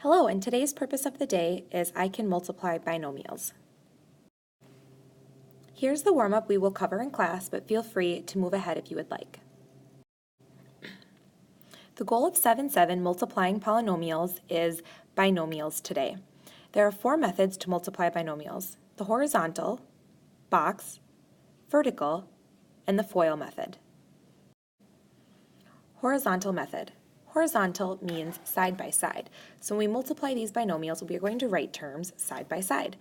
Hello, and today's purpose of the day is I can multiply binomials. Here's the warm-up we will cover in class, but feel free to move ahead if you would like. The goal of 7-7 multiplying polynomials is binomials today. There are 4 methods to multiply binomials: the horizontal, box, vertical, and the FOIL method. Horizontal method. Horizontal means side by side. So when we multiply these binomials, we are going to write terms side by side.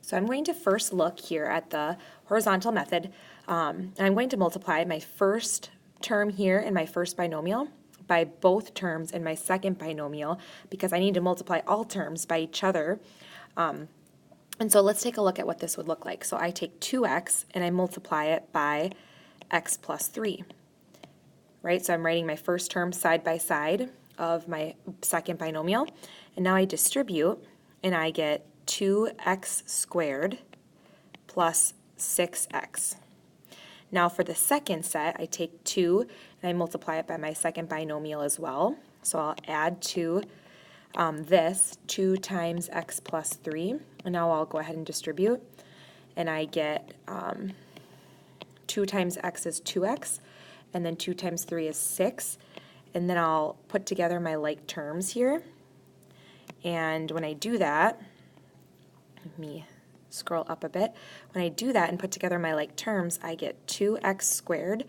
So I'm going to first look here at the horizontal method, and I'm going to multiply my first term here in my first binomial by both terms in my second binomial, because I need to multiply all terms by each other. And so let's take a look at what this would look like. So I take 2x and I multiply it by x plus 3. Right, so I'm writing my first term side by side of my second binomial, and now I distribute, and I get 2x squared plus 6x. Now for the second set, I take 2 and I multiply it by my second binomial as well. So I'll add to this 2 times x plus 3, and now I'll go ahead and distribute, and I get 2 times x is 2x, and then 2 times 3 is 6, and then I'll put together my like terms here, and when I do that, let me scroll up a bit, when I do that and put together my like terms, I get 2x squared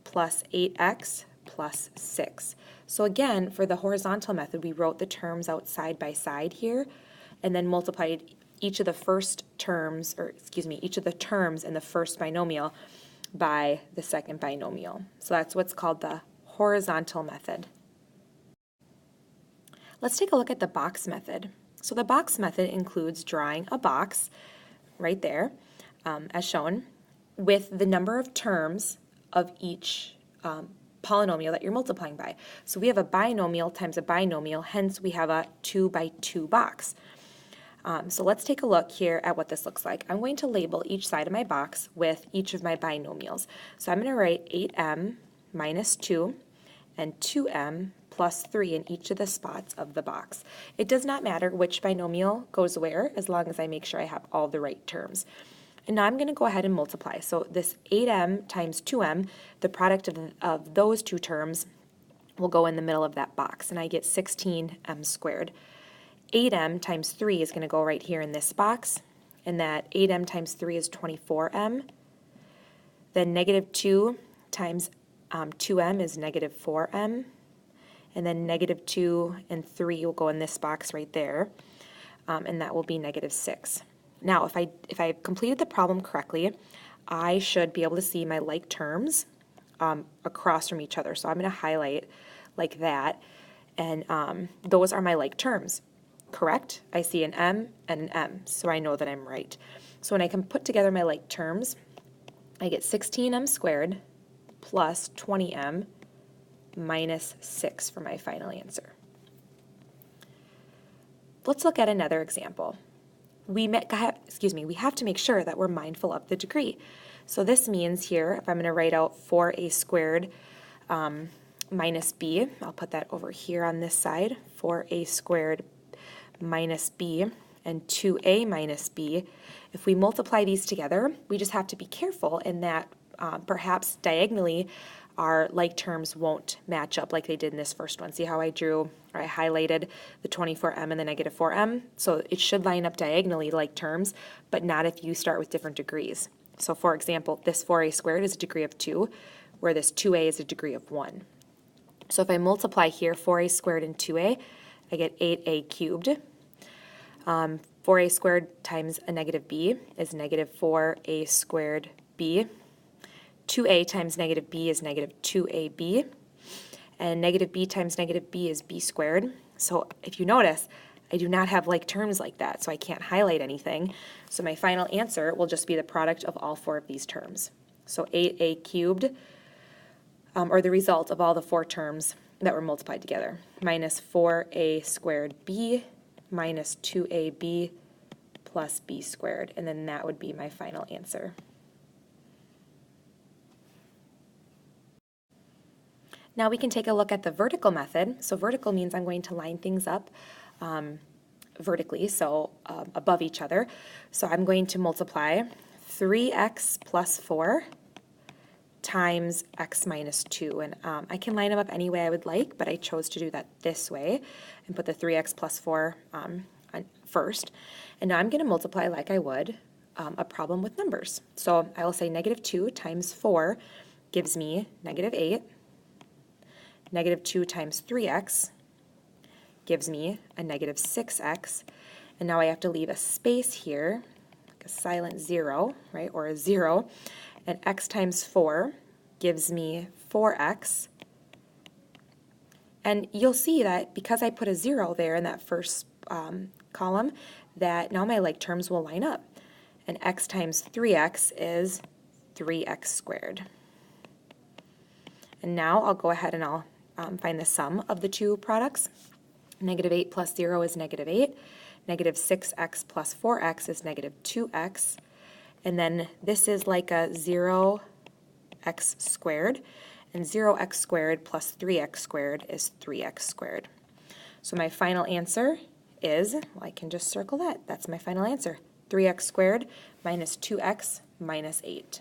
plus 8x plus 6. So again, for the horizontal method, we wrote the terms out side by side here, and then multiplied each of the terms in the first binomial by the second binomial. So that's what's called the horizontal method. Let's take a look at the box method. So the box method includes drawing a box right there, as shown, with the number of terms of each polynomial that you're multiplying by. So we have a binomial times a binomial, hence we have a 2 by 2 box. So let's take a look here at what this looks like. I'm going to label each side of my box with each of my binomials. So I'm going to write 8m minus 2 and 2m plus 3 in each of the spots of the box. It does not matter which binomial goes where, as long as I make sure I have all the right terms. And now I'm going to go ahead and multiply. So this 8m times 2m, the product of those two terms will go in the middle of that box, and I get 16m squared. 8m times 3 is going to go right here in this box, and that 8m times 3 is 24m. Then negative 2 times 2m is negative 4m, and then negative 2 and 3 will go in this box right there, and that will be negative 6. Now, if I completed the problem correctly, I should be able to see my like terms across from each other. So I'm going to highlight like that, and those are my like terms. Correct? I see an m and an m, so I know that I'm right. So when I can put together my like terms, I get 16m squared plus 20m minus 6 for my final answer. Let's look at another example. We have to make sure that we're mindful of the degree. So this means here, if I'm going to write out 4a squared minus b, I'll put that over here on this side, 4a squared minus b and 2a minus b. If we multiply these together, we just have to be careful in that perhaps diagonally our like terms won't match up like they did in this first one. See how I highlighted the 24m and the negative 4m? So it should line up diagonally like terms, but not if you start with different degrees. So for example, this 4a squared is a degree of 2, where this 2a is a degree of 1. So if I multiply here 4a squared and 2a, I get 8a cubed. 4a squared times a negative b is negative 4a squared b. 2a times negative b is negative 2ab. And negative b times negative b is b squared. So if you notice, I do not have like terms like that, so I can't highlight anything. So my final answer will just be the product of all 4 of these terms. So 8a cubed, or the result of all the 4 terms that were multiplied together, minus 4a squared b minus 2ab plus b squared, and then that would be my final answer. Now we can take a look at the vertical method. So vertical means I'm going to line things up vertically, so above each other. So I'm going to multiply 3x plus 4 times x minus 2. And I can line them up any way I would like, but I chose to do that this way and put the 3x plus 4 on first. And now I'm going to multiply like I would a problem with numbers. So I will say negative 2 times 4 gives me negative 8. Negative 2 times 3x gives me a negative 6x. And now I have to leave a space here, like a silent 0, right, or a 0. And x times 4 gives me 4x. And you'll see that because I put a 0 there in that first column, that now my like terms will line up. And x times 3x is 3x squared. And now I'll go ahead and I'll find the sum of the two products. Negative 8 plus 0 is negative 8. Negative 6x plus 4x is negative 2x. And then this is like a 0x squared. And 0x squared plus 3x squared is 3x squared. So my final answer is, well, I can just circle that. That's my final answer. 3x squared minus 2x minus 8.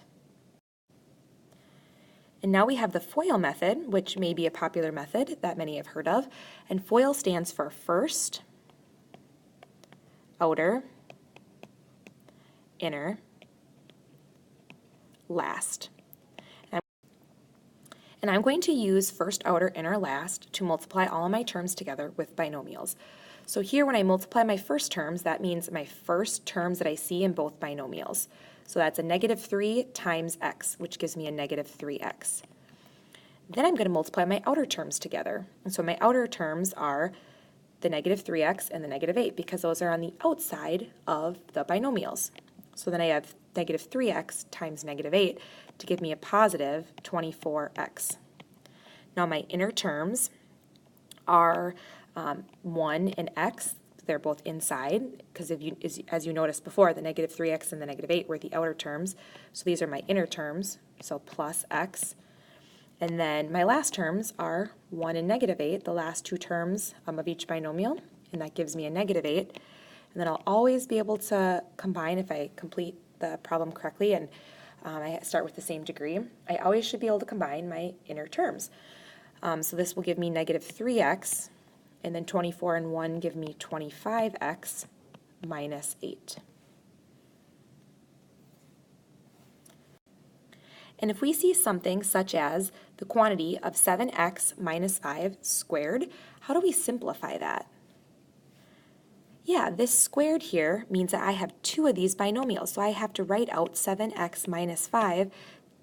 And now we have the FOIL method, which may be a popular method that many have heard of. And FOIL stands for first, outer, inner, last. And I'm going to use first, outer, inner, last to multiply all of my terms together with binomials. So here when I multiply my first terms, that means my first terms that I see in both binomials. So that's a negative 3 times x, which gives me a negative 3x. Then I'm going to multiply my outer terms together. And so my outer terms are the negative 3x and the negative 8 because those are on the outside of the binomials. So then I have negative 3x times negative 8 to give me a positive 24x. Now my inner terms are 1 and x. They're both inside because as you noticed before, the negative 3x and the negative 8 were the outer terms. So these are my inner terms, so plus x. And then my last terms are 1 and negative 8, the last two terms of each binomial, and that gives me a negative 8. And then I'll always be able to combine if I complete the problem correctly and I start with the same degree. I always should be able to combine my inner terms. So this will give me negative 3x, and then 24 and 1 give me 25x minus 8. And if we see something such as the quantity of 7x minus 5 squared, how do we simplify that? Yeah, this squared here means that I have two of these binomials, so I have to write out 7x minus 5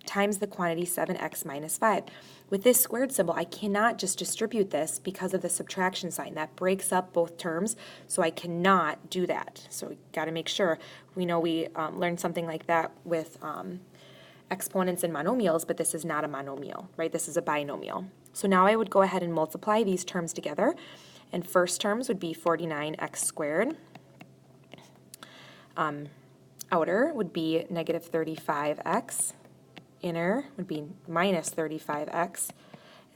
times the quantity 7x minus 5. With this squared symbol, I cannot just distribute this because of the subtraction sign. That breaks up both terms, so I cannot do that. So we got to make sure. We know we learned something like that with exponents and monomials, but this is not a monomial, right? This is a binomial. So now I would go ahead and multiply these terms together. And first terms would be 49x squared. Outer would be negative 35x. Inner would be minus 35x.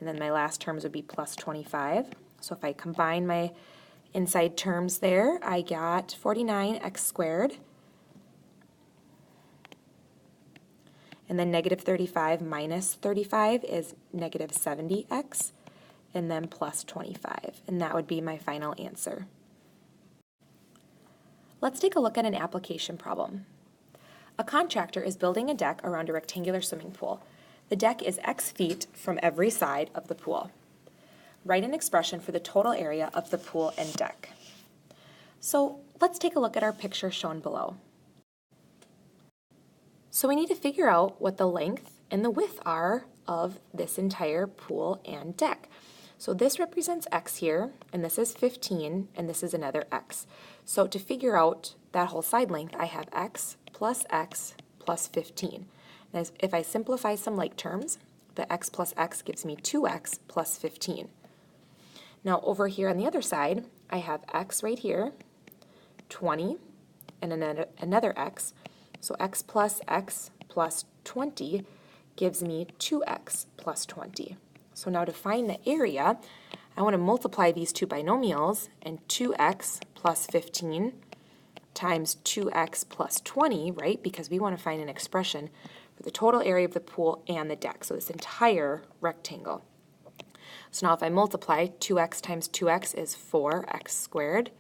And then my last terms would be plus 25. So if I combine my inside terms there, I got 49x squared. And then negative 35 minus 35 is negative 70x. And then plus 25, and that would be my final answer. Let's take a look at an application problem. A contractor is building a deck around a rectangular swimming pool. The deck is x feet from every side of the pool. Write an expression for the total area of the pool and deck. So let's take a look at our picture shown below. So we need to figure out what the length and the width are of this entire pool and deck. So this represents x here, and this is 15, and this is another x. So to figure out that whole side length, I have x plus 15. And if I simplify some like terms, the x plus x gives me 2x plus 15. Now over here on the other side, I have x right here, 20, and another x. So x plus 20 gives me 2x plus 20. So now to find the area, I want to multiply these two binomials, and 2x plus 15 times 2x plus 20, right? Because we want to find an expression for the total area of the pool and the deck, so this entire rectangle. So now if I multiply, 2x times 2x is 4x squared.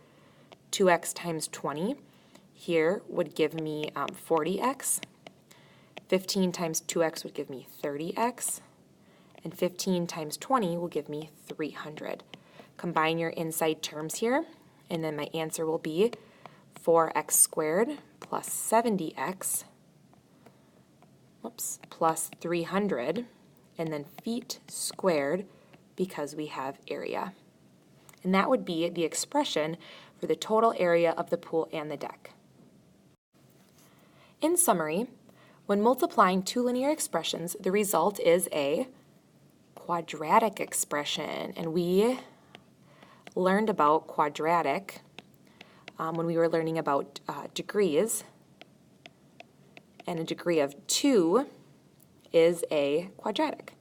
2x times 20 here would give me 40x. 15 times 2x would give me 30x. And 15 times 20 will give me 300. Combine your inside terms here, and then my answer will be 4x squared plus 70x, plus 300, and then feet squared because we have area. And that would be the expression for the total area of the pool and the deck. In summary, when multiplying two linear expressions, the result is a quadratic expression, and we learned about quadratic when we were learning about degrees, and a degree of 2 is a quadratic,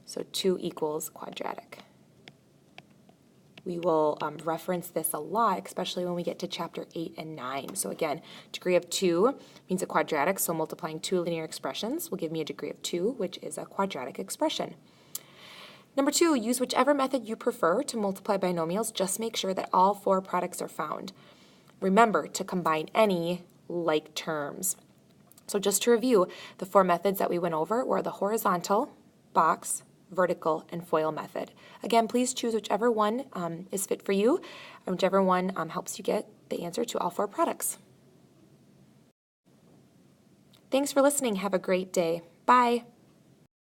so 2 equals quadratic. We will reference this a lot, especially when we get to chapter 8 and 9. So again, degree of 2 means a quadratic, so multiplying two linear expressions will give me a degree of 2, which is a quadratic expression. Number 2, use whichever method you prefer to multiply binomials. Just make sure that all four products are found. Remember to combine any like terms. So just to review, the four methods that we went over were the horizontal, box, vertical, and FOIL method. Again, please choose whichever one is fit for you, and whichever one helps you get the answer to all four products. Thanks for listening. Have a great day. Bye.